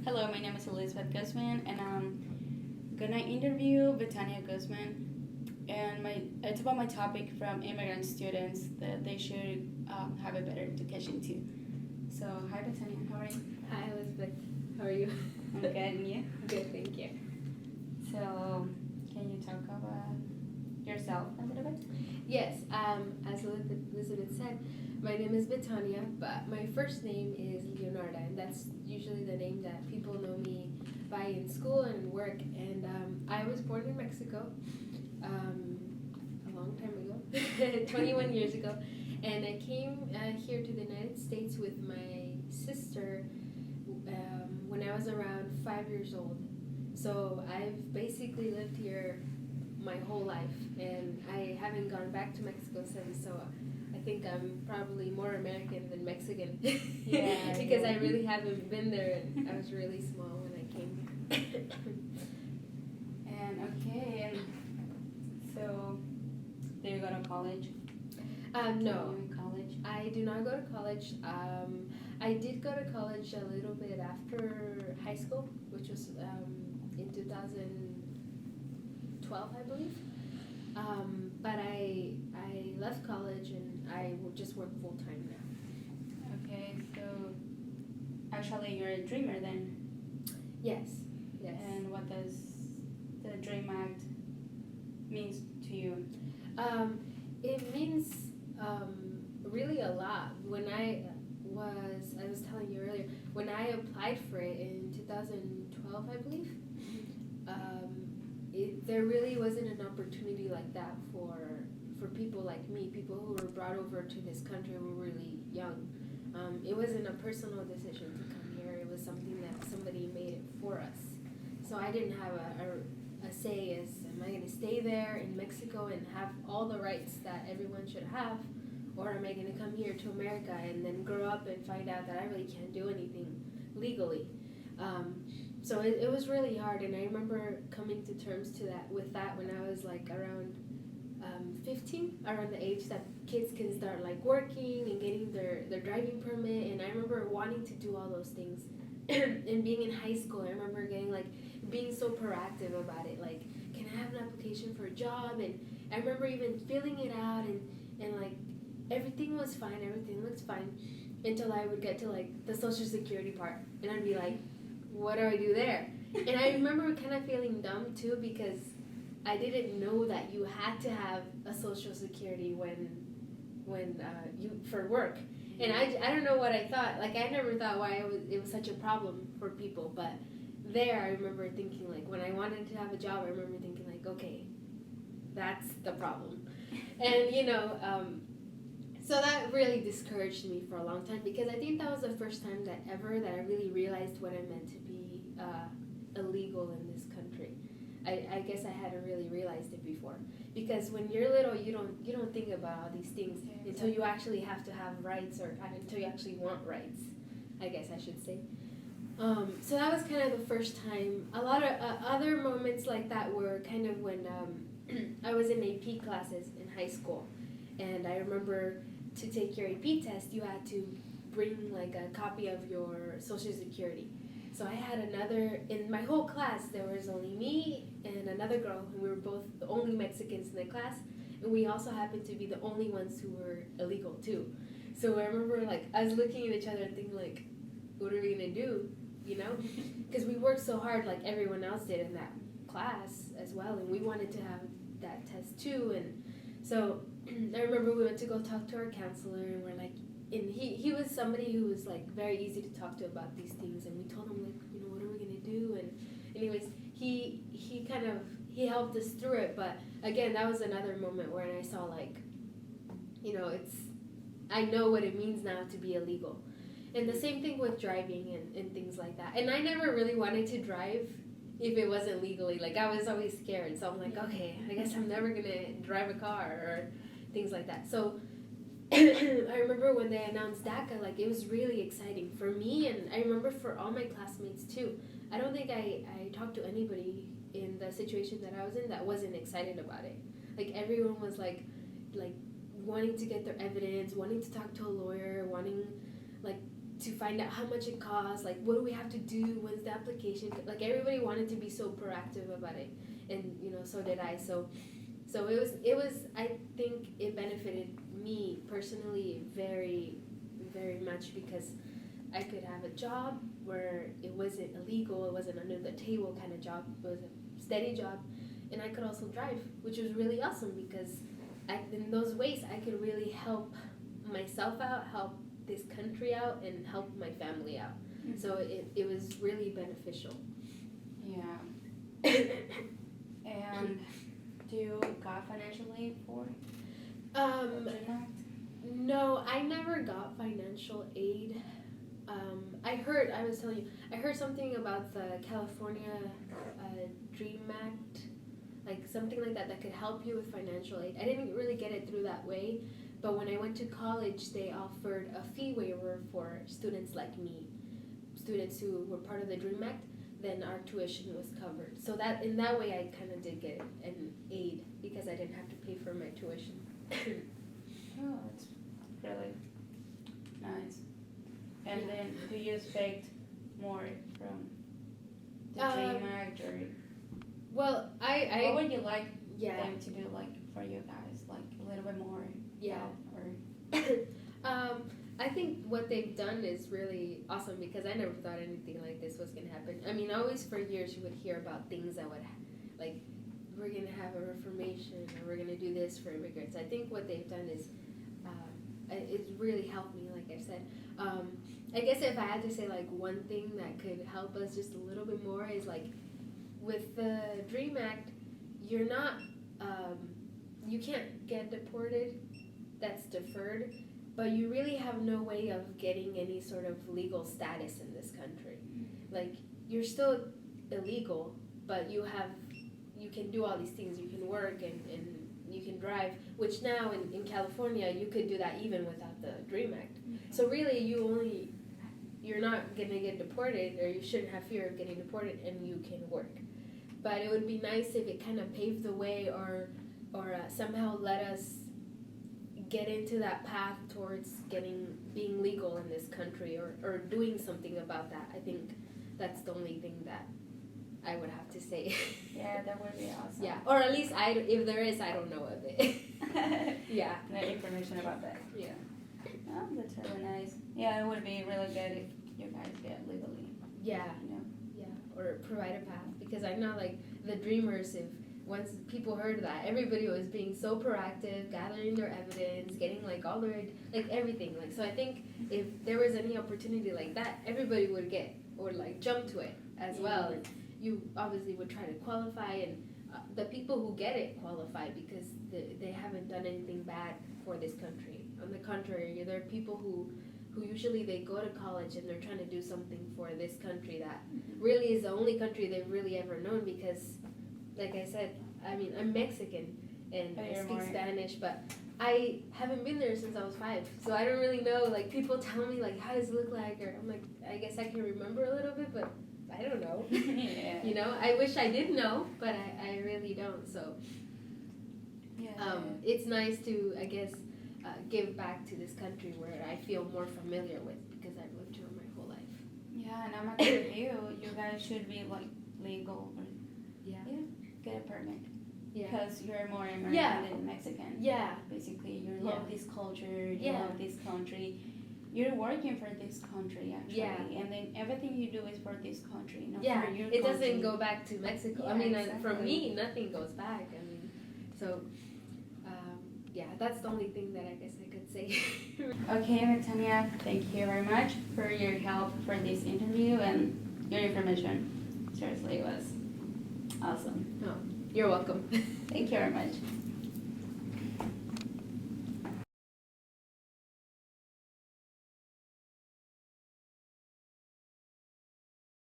Hello, my name is Elizabeth Guzman, and I'm gonna interview Betania Guzman. And it's about my topic from immigrant students that they should have a better education too. So, hi Betania, how are you? Hi Elizabeth, how are you? I'm good, and you? Good, thank you. So, can you talk about yourself a little bit? Yes, as Elizabeth said, my name is Betania, but my first name is Leonarda, and that's usually the name that people know me by in school and work. And I was born in Mexico a long time ago, 21 years ago, and I came here to the United States with my sister when I was around 5 years old. So I've basically lived here my whole life, and I haven't gone back to Mexico since. So I think I'm probably more American than Mexican. Yeah, because I really haven't been there. And I was really small when I came here. And so, do you go to college? No, Are you in college? I do not go to college. I did go to college a little bit after high school, which was in 2012, I believe. But I left college and I will just work full time now. Okay, so actually you're a dreamer then. Yes, yes. And what does the Dream Act means to you? It means really a lot. When I was telling you earlier, when I applied for it in 2012, I believe, there really wasn't an opportunity like that for people like me, people who were brought over to this country who were really young. It wasn't a personal decision to come here. It was something that somebody made it for us. So I didn't have a say as, am I going to stay there in Mexico and have all the rights that everyone should have, or am I going to come here to America and then grow up and find out that I really can't do anything legally? So it was really hard, and I remember coming to terms with that when I was like around 15, around the age that kids can start like working and getting their driving permit. And I remember wanting to do all those things. And being in high school, I remember being so proactive about it. Like, can I have an application for a job? And I remember even filling it out, and like everything was fine, everything looked fine, until I would get to like the Social Security part, and I'd be like, what do I do there? And I remember kind of feeling dumb too, because I didn't know that you had to have a Social Security when you for work. And I don't know what I thought. Like, I never thought why it was such a problem for people. But there, I remember thinking, like, when I wanted to have a job, I remember thinking, like, okay, that's the problem. And, so that really discouraged me for a long time, because I think that was the first time that I really realized what it meant to be illegal in this country. I guess I hadn't really realized it before, because when you're little, you don't think about all these things until you actually have to have rights, or until you actually want rights, I guess I should say. So that was kind of the first time. A lot of other moments like that were kind of when I was in AP classes in high school, and I remember to take your AP test, you had to bring like a copy of your Social Security. So I had in my whole class, there was only me and another girl, and we were both the only Mexicans in the class, and we also happened to be the only ones who were illegal too. So I remember like us looking at each other and thinking like, what are we gonna do, Because we worked so hard like everyone else did in that class as well, and we wanted to have that test too. And so I remember we went to go talk to our counselor, and we're like, and he was somebody who was like very easy to talk to about these things, and we told him like, what are we gonna do? And anyways, he helped us through it. But again, that was another moment where I saw like, I know what it means now to be illegal. And the same thing with driving and things like that. And I never really wanted to drive if it wasn't legally. Like, I was always scared, so I'm like, okay, I guess I'm never gonna drive a car or things like that. So I remember when they announced DACA, like, it was really exciting for me, and I remember for all my classmates too. I don't think I talked to anybody in the situation that I was in that wasn't excited about it. Like, everyone was like wanting to get their evidence, wanting to talk to a lawyer, wanting like to find out how much it costs, like what do we have to do, when's the application, like everybody wanted to be so proactive about it, and so did I. So it was I think it benefited me personally very, very much, because I could have a job where it wasn't illegal, it wasn't under the table kind of job, it was a steady job, and I could also drive, which was really awesome, because in those ways I could really help myself out, help this country out, and help my family out. Mm-hmm. So it was really beneficial. Yeah. And do you got financial aid for No, I never got financial aid. I heard something about the California Dream Act, like something like that could help you with financial aid. I didn't really get it through that way, but when I went to college, they offered a fee waiver for students like me, students who were part of the Dream Act. Then our tuition was covered. So that in that way, I kind of did get an aid, because I didn't have to pay for my tuition. Oh, that's really nice. And then, do you expect more from the Dream Act, or? Well, what would you like them to do, like for you guys, like a little bit more? Yeah. Or. I think what they've done is really awesome, because I never thought anything like this was gonna happen. I mean, always for years you would hear about things that would, like, we're gonna have a reformation, or we're gonna do this for immigrants. I think what they've done is, it's really helped me, like I said. I guess if I had to say like one thing that could help us just a little bit more is, like, with the Dream Act, you're not, you can't get deported. That's deferred. But you really have no way of getting any sort of legal status in this country. Like, you're still illegal, but you can do all these things. You can work and you can drive, which now in California, you could do that even without the Dream Act. So really, you're not going to get deported, or you shouldn't have fear of getting deported, and you can work. But it would be nice if it kind of paved the way, or somehow let us get into that path towards being legal in this country, or doing something about that. I think that's the only thing that I would have to say. Yeah, that would be awesome. Yeah, or at least if there is, I don't know of it. Yeah. No information about that. Yeah. Oh, that's really nice. Yeah, it would be really good if you guys get legally. Yeah. Yeah, or provide a path, because I know, like, the Dreamers, once people heard that, everybody was being so proactive, gathering their evidence, getting like all their, like, everything. Like, so I think if there was any opportunity like that, everybody would get, or like jump to it as well. And you obviously would try to qualify, and the people who get it qualify because they haven't done anything bad for this country. On the contrary, there are people who usually they go to college and they're trying to do something for this country that really is the only country they've really ever known, because, like I said, I mean, I'm Mexican and I speak Spanish, but I haven't been there since I was 5, so I don't really know. Like, people tell me, like, how does it look like, or I'm like, I guess I can remember a little bit, but I don't know. Yeah. You know, I wish I did know, but I really don't. So it's nice to, I guess, give back to this country where I feel more familiar with, because I've lived here my whole life. Yeah, and I'm agree with you. You guys should be like legal, or get a permit. Yeah. Because you're more American than Mexican. Yeah. Basically, you love this culture, you love this country. You're working for this country, actually. Yeah. And then everything you do is for this country, not for your country. It doesn't go back to Mexico. Yeah, I mean, exactly. For me, nothing goes back. I mean, so, that's the only thing that I guess I could say. Okay, Betania, thank you very much for your help for this interview and your information. Seriously, it was awesome. Oh, you're welcome. Thank you very much.